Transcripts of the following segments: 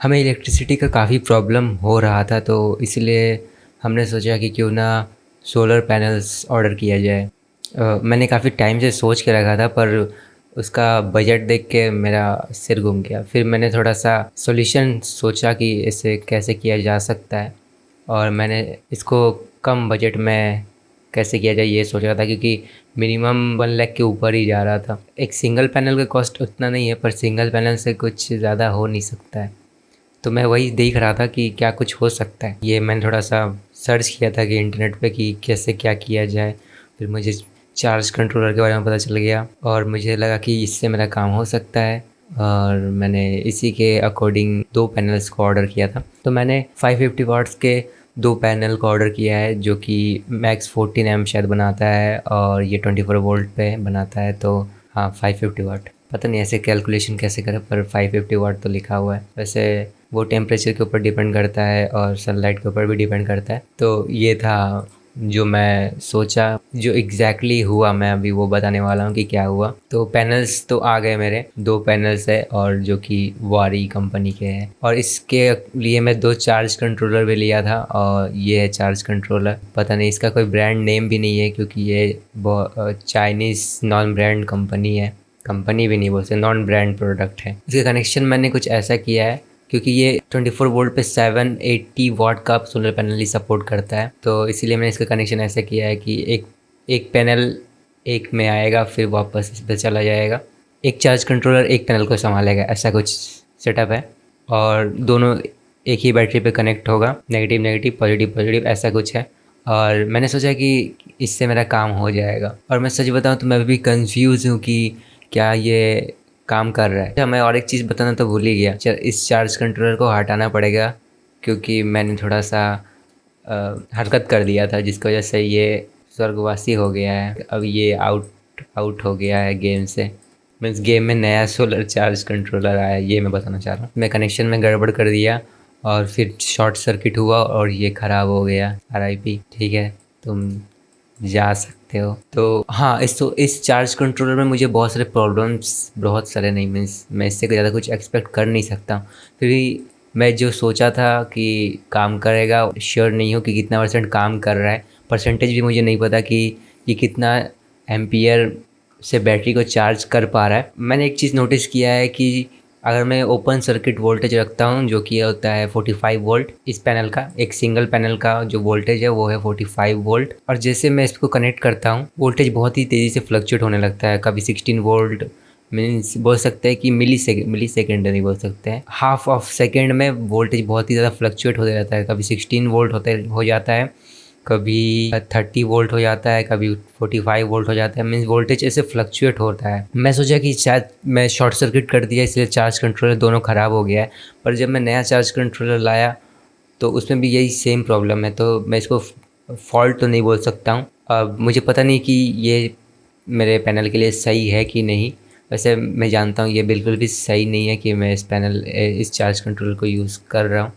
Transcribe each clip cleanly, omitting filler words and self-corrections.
हमें इलेक्ट्रिसिटी का काफ़ी प्रॉब्लम हो रहा था, तो इसलिए हमने सोचा कि क्यों ना सोलर पैनल्स ऑर्डर किया जाए। मैंने काफ़ी टाइम से सोच के रखा था, पर उसका बजट देख के मेरा सिर घूम गया। फिर मैंने थोड़ा सा सॉल्यूशन सोचा कि इसे कैसे किया जा सकता है, और मैंने इसको कम बजट में कैसे किया जाए ये सोच रहा था, क्योंकि मिनिमम 1 लाख के ऊपर ही जा रहा था। एक सिंगल पैनल का कॉस्ट उतना नहीं है, पर सिंगल पैनल से कुछ ज़्यादा हो नहीं सकता है। तो मैं वही देख रहा था कि क्या कुछ हो सकता है। ये मैंने थोड़ा सा सर्च किया था कि इंटरनेट पे कि कैसे क्या किया जाए। फिर मुझे चार्ज कंट्रोलर के बारे में पता चल गया, और मुझे लगा कि इससे मेरा काम हो सकता है, और मैंने इसी के अकॉर्डिंग 2 पैनल्स को ऑर्डर किया था। तो मैंने 550 वाट्स के 2 पैनल को ऑर्डर किया है, जो कि मैक्स 14 एम शायद बनाता है, और ये 24 वोल्ट पे बनाता है। तो हाँ, 550 वाट। पता नहीं ऐसे कैलकुलेशन कैसे करें, पर 550 वाट तो लिखा हुआ है। वैसे वो टेम्परेचर के ऊपर डिपेंड करता है और सनलाइट के ऊपर भी डिपेंड करता है। तो ये था जो मैं सोचा। जो एग्जैक्टली हुआ मैं अभी वो बताने वाला हूँ कि क्या हुआ। तो पैनल्स तो आ गए मेरे, 2 पैनल्स है, और जो कि वारी कंपनी के हैं। और इसके लिए मैं 2 चार्ज कंट्रोलर भी लिया था, और ये है चार्ज कंट्रोलर। पता नहीं, इसका कोई ब्रांड नेम भी नहीं है, क्योंकि ये चाइनीज़ नॉन ब्रांड कंपनी है। कंपनी भी नहीं बोल सकते, नॉन ब्रांड प्रोडक्ट है। इसका कनेक्शन मैंने कुछ ऐसा किया है, क्योंकि ये 24 वोल्ट पे 780 वाट का सोलर पैनल ही सपोर्ट करता है। तो इसीलिए मैंने इसका कनेक्शन ऐसा किया है कि एक एक पैनल एक में आएगा, फिर वापस इस पर चला जाएगा। एक चार्ज कंट्रोलर एक पैनल को संभालेगा, ऐसा कुछ सेटअप है। और दोनों एक ही बैटरी पे कनेक्ट होगा, नेगेटिव नेगेटिव पॉजिटिव पॉजिटिव, ऐसा कुछ है। और मैंने सोचा कि इससे मेरा काम हो जाएगा। और मैं सच बताऊं तो मैं अभी कंफ्यूज हूँ कि क्या ये काम कर रहा है। अच्छा, मैं और एक चीज़ बताना तो भूल ही गया। इस चार्ज कंट्रोलर को हटाना पड़ेगा, क्योंकि मैंने थोड़ा सा हरकत कर दिया था, जिसकी वजह से ये स्वर्गवासी हो गया है। अब ये आउट आउट हो गया है गेम से। मीन्स गेम में नया सोलर चार्ज कंट्रोलर आया है, ये मैं बताना चाह रहा हूँ। मैं कनेक्शन में गड़बड़ कर दिया, और फिर शॉर्ट सर्किट हुआ, और ये ख़राब हो गया। RIP। ठीक है, तुम जा सकते हो। तो हाँ, इस चार्ज कंट्रोलर में मुझे बहुत सारे प्रॉब्लम्स, बहुत सारे नहीं, मीन्स मैं इससे ज़्यादा कुछ एक्सपेक्ट कर नहीं सकता। फिर भी मैं जो सोचा था कि काम करेगा, श्योर नहीं हूँ कि कितना परसेंट काम कर रहा है। परसेंटेज भी मुझे नहीं पता कि ये कितना एम्पियर से बैटरी को चार्ज कर पा रहा है। मैंने एक चीज़ नोटिस किया है कि अगर मैं ओपन सर्किट वोल्टेज रखता हूँ, जो कि होता है 45 वोल्ट, इस पैनल का, एक सिंगल पैनल का जो वोल्टेज है वो है 45 वोल्ट। और जैसे मैं इसको कनेक्ट करता हूँ, वोल्टेज बहुत ही तेज़ी से फ्लक्चुएट होने लगता है। कभी 16 वोल्ट, मीन्स बोल सकते हैं कि मिली सेकेंड नहीं बोल सकते हैं, हाफ ऑफ सेकेंड में वोल्टेज बहुत ही ज़्यादा फ्लक्चुएट होते रहता है। कभी 16 वोल्ट हो जाता है, कभी 30 वोल्ट हो जाता है, कभी 45 वोल्ट हो जाता है। मीन्स वोल्टेज ऐसे फ्लक्चुएट होता है। मैं सोचा कि शायद मैं शॉर्ट सर्किट कर दिया, इसलिए चार्ज कंट्रोलर दोनों ख़राब हो गया है। पर जब मैं नया चार्ज कंट्रोलर लाया तो उसमें भी यही सेम प्रॉब्लम है। तो मैं इसको फॉल्ट तो नहीं बोल सकता हूँ। अब मुझे पता नहीं कि ये मेरे पैनल के लिए सही है कि नहीं। वैसे मैं जानता हूँ ये बिल्कुल भी सही नहीं है कि मैं इस चार्ज कंट्रोलर को यूज़ कर रहा हूँ,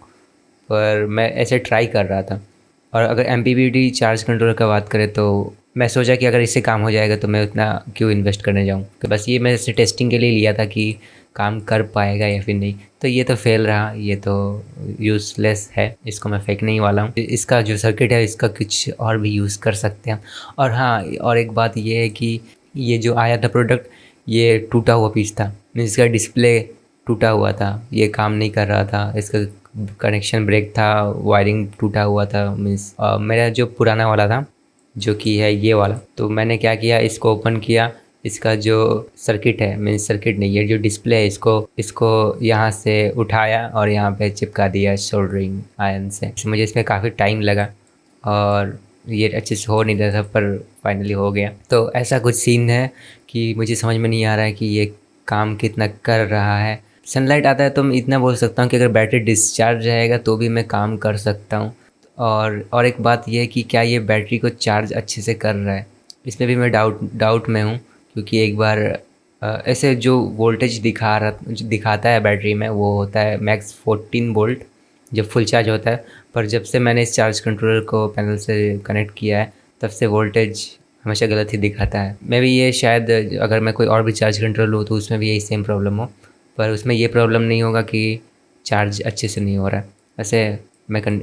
पर मैं ऐसे ट्राई कर रहा था। और अगर MPPT चार्ज कंट्रोलर का बात करें, तो मैं सोचा कि अगर इससे काम हो जाएगा तो मैं उतना क्यों इन्वेस्ट करने जाऊँ। तो बस ये मैं इसे टेस्टिंग के लिए लिया था कि काम कर पाएगा या फिर नहीं। तो ये तो फेल रहा, ये तो यूज़लेस है, इसको मैं फेंकने ही वाला हूँ। इसका जो सर्किट है इसका कुछ और भी यूज़ कर सकते हैं। और हाँ, और एक बात ये है कि ये जो आया था प्रोडक्ट, ये टूटा हुआ पीस था। मीन्स इसका डिस्प्ले टूटा हुआ था, ये काम नहीं कर रहा था, इसका कनेक्शन ब्रेक था, वायरिंग टूटा हुआ था। मीन्स मेरा जो पुराना वाला था, जो कि है ये वाला, तो मैंने क्या किया, इसको ओपन किया। इसका जो सर्किट है, मीन्स सर्किट नहीं, ये जो डिस्प्ले है, इसको इसको यहाँ से उठाया और यहाँ पे चिपका दिया सोल्डरिंग आयरन से। मुझे इसमें काफ़ी टाइम लगा, और ये अच्छे से हो नहीं रहा था, पर फाइनली हो गया। तो ऐसा कुछ सीन है कि मुझे समझ में नहीं आ रहा है कि ये काम कितना कर रहा है। सनलाइट आता है तो मैं इतना बोल सकता हूँ कि अगर बैटरी डिस्चार्ज रहेगा तो भी मैं काम कर सकता हूँ। और एक बात ये है कि क्या ये बैटरी को चार्ज अच्छे से कर रहा है, इसमें भी मैं डाउट में हूँ। क्योंकि एक बार ऐसे जो वोल्टेज दिखाता है बैटरी में, वो होता है मैक्स 14 वोल्ट जब फुल चार्ज होता है। पर जब से मैंने इस चार्ज कंट्रोलर को पैनल से कनेक्ट किया है, तब से वोल्टेज हमेशा गलत ही दिखाता है। मैं भी ये शायद अगर मैं कोई और भी चार्ज कंट्रोलर लूँ तो उसमें भी यही सेम प्रॉब्लम हो, पर उसमें ये प्रॉब्लम नहीं होगा कि चार्ज अच्छे से नहीं हो रहा है। वैसे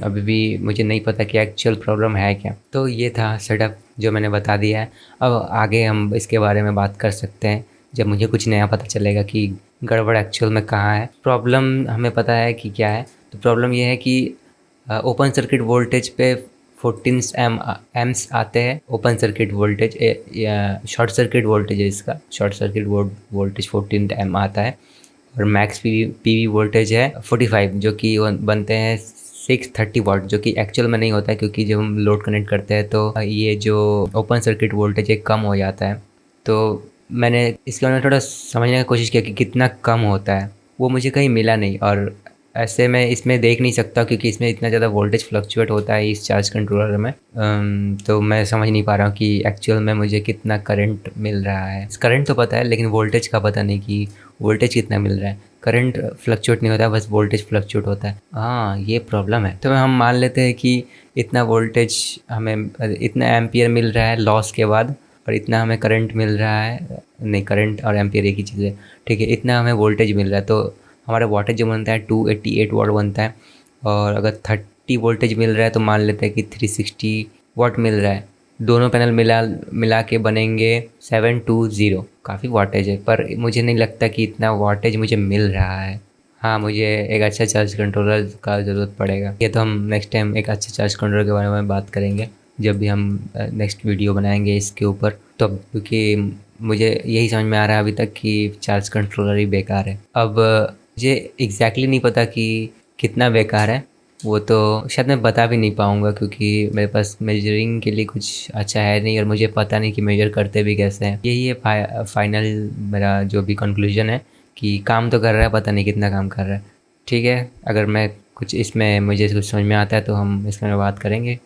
अभी भी मुझे नहीं पता कि एक्चुअल प्रॉब्लम है क्या। तो ये था सेटअप जो मैंने बता दिया है। अब आगे हम इसके बारे में बात कर सकते हैं जब मुझे कुछ नया पता चलेगा कि गड़बड़ एक्चुअल में कहाँ है। प्रॉब्लम हमें पता है कि क्या है। तो प्रॉब्लम ये है कि ओपन सर्किट वोल्टेज पे 14 एम्स आते हैं। ओपन सर्किट वोल्टेज या शॉर्ट सर्किट वोल्टेज है इसका। शॉर्ट सर्किट वोल्टेज 14 एम आता है और मैक्स पीवी वोल्टेज है 45, जो कि बनते हैं 630 वाट, जो कि एक्चुअल में नहीं होता है क्योंकि जब हम लोड कनेक्ट करते हैं तो ये जो ओपन सर्किट वोल्टेज है कम हो जाता है। तो मैंने इसके बारे में थोड़ा समझने की कोशिश किया कि कितना कम होता है, वो मुझे कहीं मिला नहीं। और ऐसे मैं इसमें देख नहीं सकता क्योंकि इसमें इतना ज़्यादा वोल्टेज फ्लक्चुएट होता है इस चार्ज कंट्रोलर में। तो मैं समझ नहीं पा रहा हूँ कि एक्चुअल में मुझे कितना करंट मिल रहा है। करंट तो पता है लेकिन वोल्टेज का पता नहीं कि वोल्टेज कितना मिल रहा है। करंट फ्लक्चुएट नहीं होता, बस वोल्टेज फ्लक्चुएट होता है। हाँ, ये प्रॉब्लम है। तो हम मान लेते हैं कि इतना वोल्टेज हमें, इतना एम्पियर मिल रहा है लॉस के बाद, और इतना हमें करंट मिल रहा है। नहीं, करंट और एम्पियर एक ही चीज़ है, ठीक है। इतना हमें वोल्टेज मिल रहा है तो हमारा वोल्टेज जो बनता है 288 वाट बनता है। और अगर 30 वोल्टेज मिल रहा है तो मान लेते हैं कि 360 वाट मिल रहा है। दोनों पैनल मिला के बनेंगे 720। काफ़ी वाटेज है, पर मुझे नहीं लगता कि इतना वाटेज मुझे मिल रहा है। हाँ, मुझे एक अच्छा चार्ज कंट्रोलर का ज़रूरत पड़ेगा। ये तो हम नेक्स्ट टाइम एक अच्छे चार्ज कंट्रोलर के बारे में बात करेंगे जब भी हम नेक्स्ट वीडियो बनाएंगे इसके ऊपर। तो क्योंकि मुझे यही समझ में आ रहा है अभी तक कि चार्ज कंट्रोलर ही बेकार है। अब मुझे एग्जैक्टली नहीं पता कि कितना बेकार है, वो तो शायद मैं बता भी नहीं पाऊँगा क्योंकि मेरे पास मेजरिंग के लिए कुछ अच्छा है नहीं और मुझे पता नहीं कि मेजर करते भी कैसे हैं। यही है फाइनल मेरा जो भी कंक्लूजन है कि काम तो कर रहा है, पता नहीं कितना काम कर रहा है। ठीक है, अगर मैं कुछ इसमें मुझे कुछ समझ में आता है तो हम इसमें बात करेंगे।